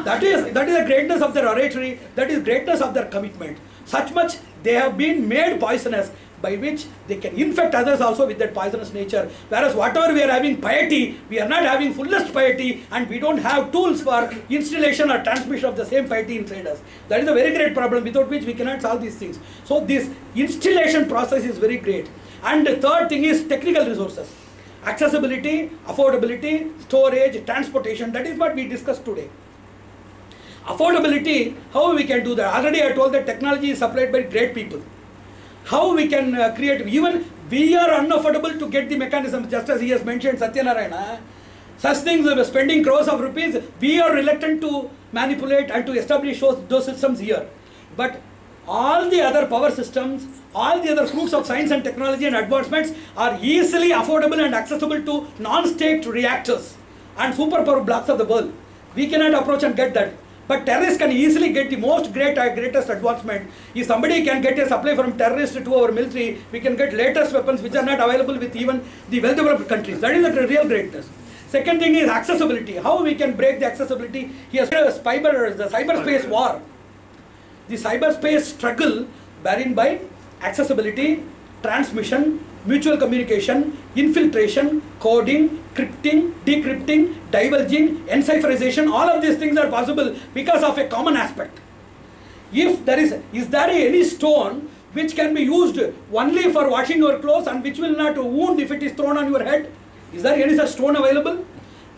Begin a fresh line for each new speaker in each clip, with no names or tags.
That is the greatness of their oratory, that is greatness of their commitment. Such much they have been made poisonous, by which they can infect others also with that poisonous nature. Whereas whatever we are having piety, we are not having fullest piety, and we don't have tools for installation or transmission of the same piety inside us. That is a very great problem without which we cannot solve these things. So this installation process is very great. And the third thing is technical resources. Accessibility, affordability, storage, transportation, that is what we discussed today. Affordability, how we can do that? Already I told that technology is supplied by great people. How we can create, even we are unaffordable to get the mechanism, just as he has mentioned, Satyanarayana. Such things, spending crores of rupees, we are reluctant to manipulate and to establish those systems here. But all the other power systems, all the other fruits of science and technology and advancements are easily affordable and accessible to non-state reactors and superpower blocks of the world. We cannot approach and get that. But terrorists can easily get the greatest advancement. If somebody can get a supply from terrorists to our military, we can get latest weapons which are not available with even the well-developed countries. That is the real greatness. Second thing is accessibility. How we can break the accessibility? Here, the cyberspace war. The cyberspace struggle wherein by accessibility, transmission, mutual communication, infiltration, coding, crypting, decrypting, divulging, encipherization, all of these things are possible because of a common aspect. If there is there any stone which can be used only for washing your clothes and which will not wound if it is thrown on your head? Is there any such stone available?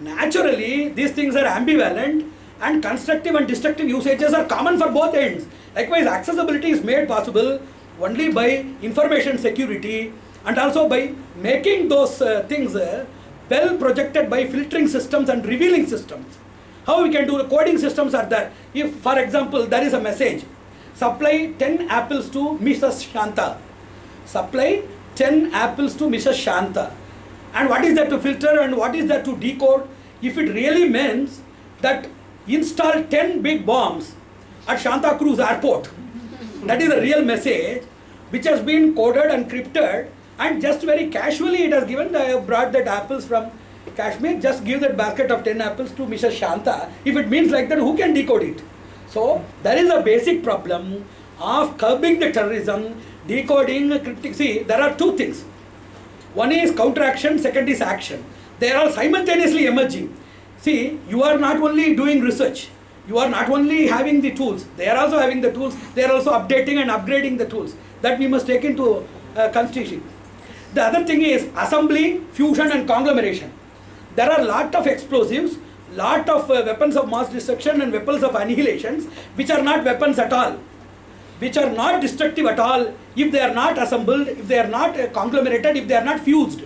Naturally, these things are ambivalent, and constructive and destructive usages are common for both ends. Likewise, accessibility is made possible only by information security, and also by making those things well projected by filtering systems and revealing systems. How we can do? The coding systems are there. If, for example, there is a message, supply 10 apples to Mrs. Shanta. Supply 10 apples to Mrs. Shanta. And what is that to filter and what is that to decode? If it really means that install 10 big bombs at Santa Cruz airport, that is a real message which has been coded and encrypted, and just very casually it has given, I have brought that apples from Kashmir, just give that basket of 10 apples to Mrs. Shanta. If it means like that, who can decode it? So there is a basic problem of curbing the terrorism, decoding, cryptic. See, there are two things. One is counteraction, second is action. They are all simultaneously emerging. See, you are not only doing research, you are not only having the tools, they are also having the tools, they are also updating and upgrading the tools. That we must take into consideration. The other thing is assembly, fusion and conglomeration. There are lot of explosives, lot of weapons of mass destruction and weapons of annihilations which are not weapons at all, which are not destructive at all if they are not assembled, if they are not conglomerated, if they are not fused.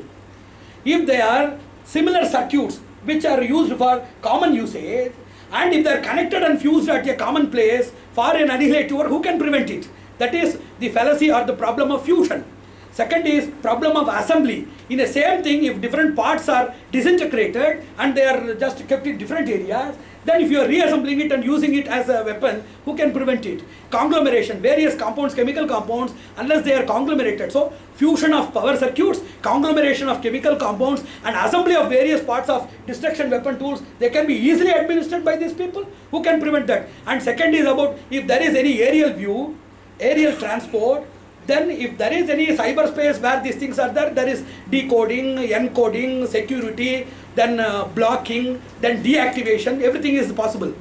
If they are similar circuits which are used for common usage, and if they are connected and fused at a common place for an annihilator, who can prevent it? That is the fallacy or the problem of fusion. Second is problem of assembly. In the same thing, if different parts are disintegrated and they are just kept in different areas, then if you are reassembling it and using it as a weapon, who can prevent it? Conglomeration, various compounds, chemical compounds, unless they are conglomerated. So fusion of power circuits, conglomeration of chemical compounds and assembly of various parts of destruction weapon tools, they can be easily administered by these people. Who can prevent that? And second is about if there is any aerial view, aerial transport, then if there is any cyberspace where these things are there, there is decoding, encoding, security, then blocking, then deactivation, everything is possible.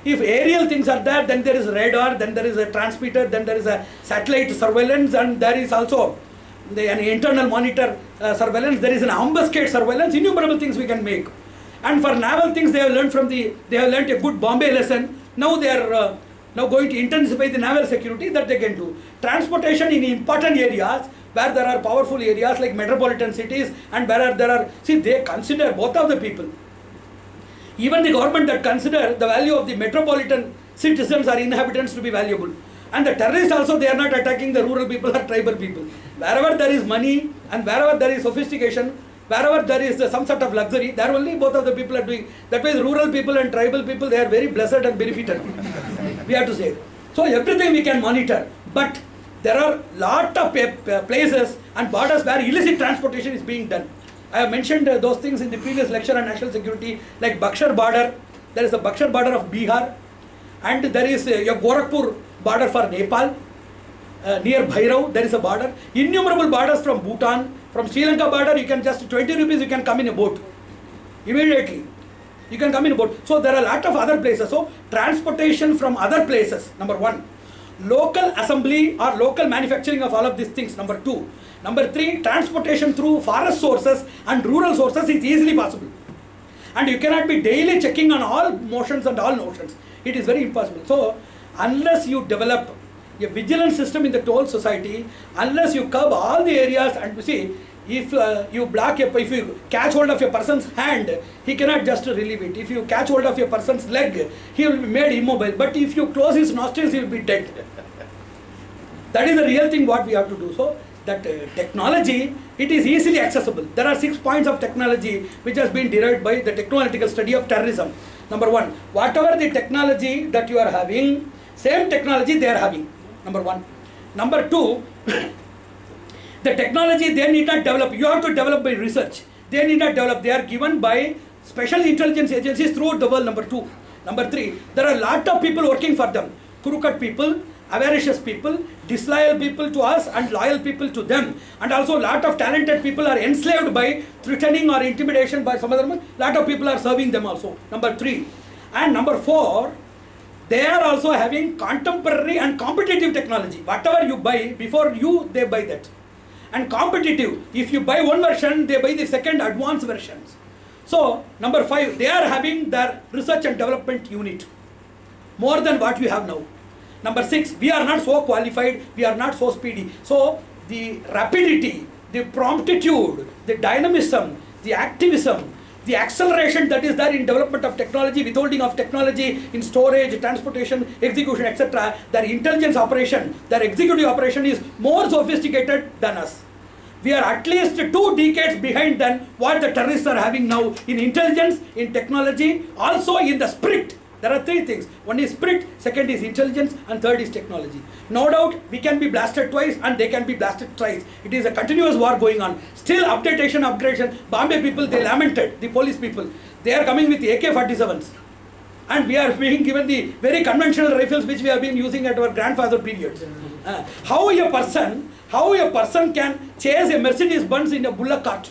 If aerial things are there, then there is radar, then there is a transmitter, then there is a satellite surveillance, and there is also an internal monitor surveillance, there is an ambuscade surveillance, innumerable things we can make. And for naval things, they have learned a good Bombay lesson. Now they are now going to intensify the naval security that they can do. Transportation in important areas where there are powerful areas like metropolitan cities and where there are, see, they consider both of the people. Even the government that consider the value of the metropolitan citizens or inhabitants to be valuable. And the terrorists also, they are not attacking the rural people or tribal people. Wherever there is money and wherever there is sophistication, wherever there is some sort of luxury, there only both of the people are doing. That way rural people and tribal people, they are very blessed and benefited. We have to say. So everything we can monitor. But there are lot of places and borders where illicit transportation is being done. I have mentioned those things in the previous lecture on national security, like Buxar border, there is a Bakshar border of Bihar, and there is a Gorakhpur border for Nepal. Near Bhairav, there is a border. Innumerable borders from Bhutan. From Sri Lanka border, you can just 20 rupees, you can come in a boat. Immediately. You can come in a boat. So there are a lot of other places. So transportation from other places, number one. Local assembly or local manufacturing of all of these things, number two. Number three, transportation through forest sources and rural sources is easily possible. And you cannot be daily checking on all motions and all notions. It is very impossible. So unless you develop a vigilance system in the whole society, unless you curb all the areas, and you see, if if you catch hold of a person's hand, he cannot just relieve it. If you catch hold of a person's leg, he will be made immobile. But if you close his nostrils, he will be dead. That is the real thing what we have to do. So that technology, it is easily accessible. There are 6 points of technology which has been derived by the techno-analytical study of terrorism. Number one, whatever the technology that you are having, same technology they are having. Number one. Number two, the technology they need not develop. You have to develop by research. They need not develop. They are given by special intelligence agencies throughout the world. Number two. Number three, there are a lot of people working for them. Crooked people, avaricious people, disloyal people to us and loyal people to them. And also a lot of talented people are enslaved by threatening or intimidation by some other. Lot of people are serving them also. Number three. And number four, they are also having contemporary and competitive technology. Whatever you buy, before you, they buy that. And competitive, if you buy one version, they buy the second advanced versions. So, number five, they are having their research and development unit. More than what we have now. Number six, we are not so qualified, we are not so speedy. So, the rapidity, the promptitude, the dynamism, the activism, the acceleration that is there in development of technology, withholding of technology in storage, transportation, execution, etc. Their intelligence operation, their executive operation is more sophisticated than us. We are at least 2 decades behind than what the terrorists are having now in intelligence, in technology, also in the spirit. There are 3 things. One is spirit, second is intelligence, and third is technology. No doubt we can be blasted twice and they can be blasted thrice. It is a continuous war going on. Still upgradation. Bombay people, they lamented, the police people. They are coming with AK-47s. And we are being given the very conventional rifles which we have been using at our grandfather periods. How a person can chase a Mercedes Benz in a bullock cart?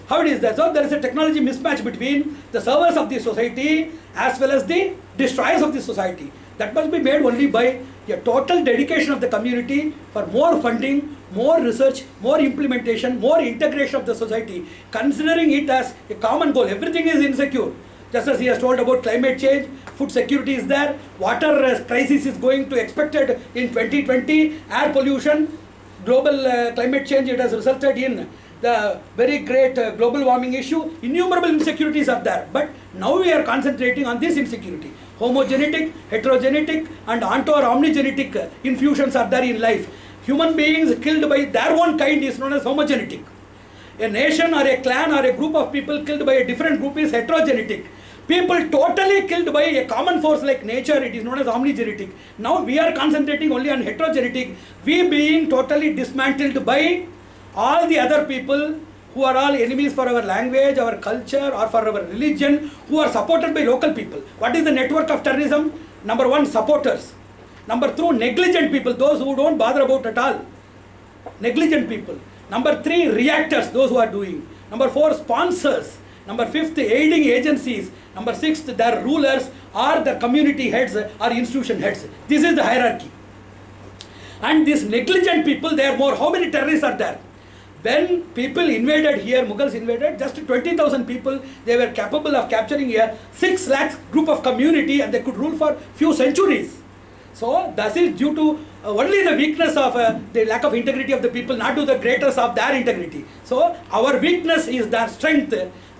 How it is that? So there is a technology mismatch between the servers of the society as well as the destroyers of the society. That must be made only by a total dedication of the community for more funding, more research, more implementation, more integration of the society, considering it as a common goal. Everything is insecure. Just as he has told about climate change, food security is there, water crisis is going to expected in 2020, air pollution, global climate change, it has resulted in the very great global warming issue. Innumerable insecurities are there, but now we are concentrating on this insecurity. Homogenetic, heterogenetic and onto or omnigenetic infusions are there in life. Human beings killed by their own kind is known as homogenetic. A nation or a clan or a group of people killed by a different group is heterogenetic. People totally killed by a common force like nature, it is known as omnigenetic. Now we are concentrating only on heterogenetic. We being totally dismantled by all the other people who are all enemies for our language, our culture or for our religion, who are supported by local people. What is the network of terrorism? Number one, supporters. Number two, negligent people, those who don't bother about at all. Negligent people. Number three, reactors, those who are doing. Number four, sponsors. Number fifth, aiding agencies. Number sixth, their rulers or their community heads or institution heads. This is the hierarchy. And these negligent people, they are more. How many terrorists are there? When people invaded here, Mughals invaded, just 20,000 people, they were capable of capturing a 6 lakhs group of community and they could rule for few centuries. So, this is due to only the weakness of the lack of integrity of the people, not to the greatness of their integrity. So, our weakness is their strength.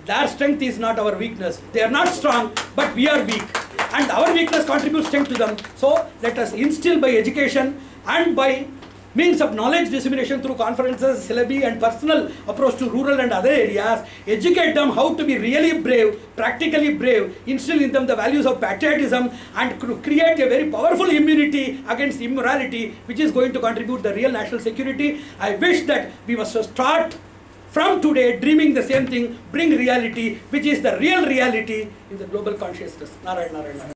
Their strength is not our weakness. They are not strong, but we are weak. And our weakness contributes strength to them. So, let us instill by education and by means of knowledge dissemination through conferences, syllabi and personal approach to rural and other areas, educate them how to be really brave, practically brave, instill in them the values of patriotism and create a very powerful immunity against immorality which is going to contribute the real national security. I wish that we must start from today, dreaming the same thing, bring reality, which is the real reality in the global consciousness. Narayana, Narayana.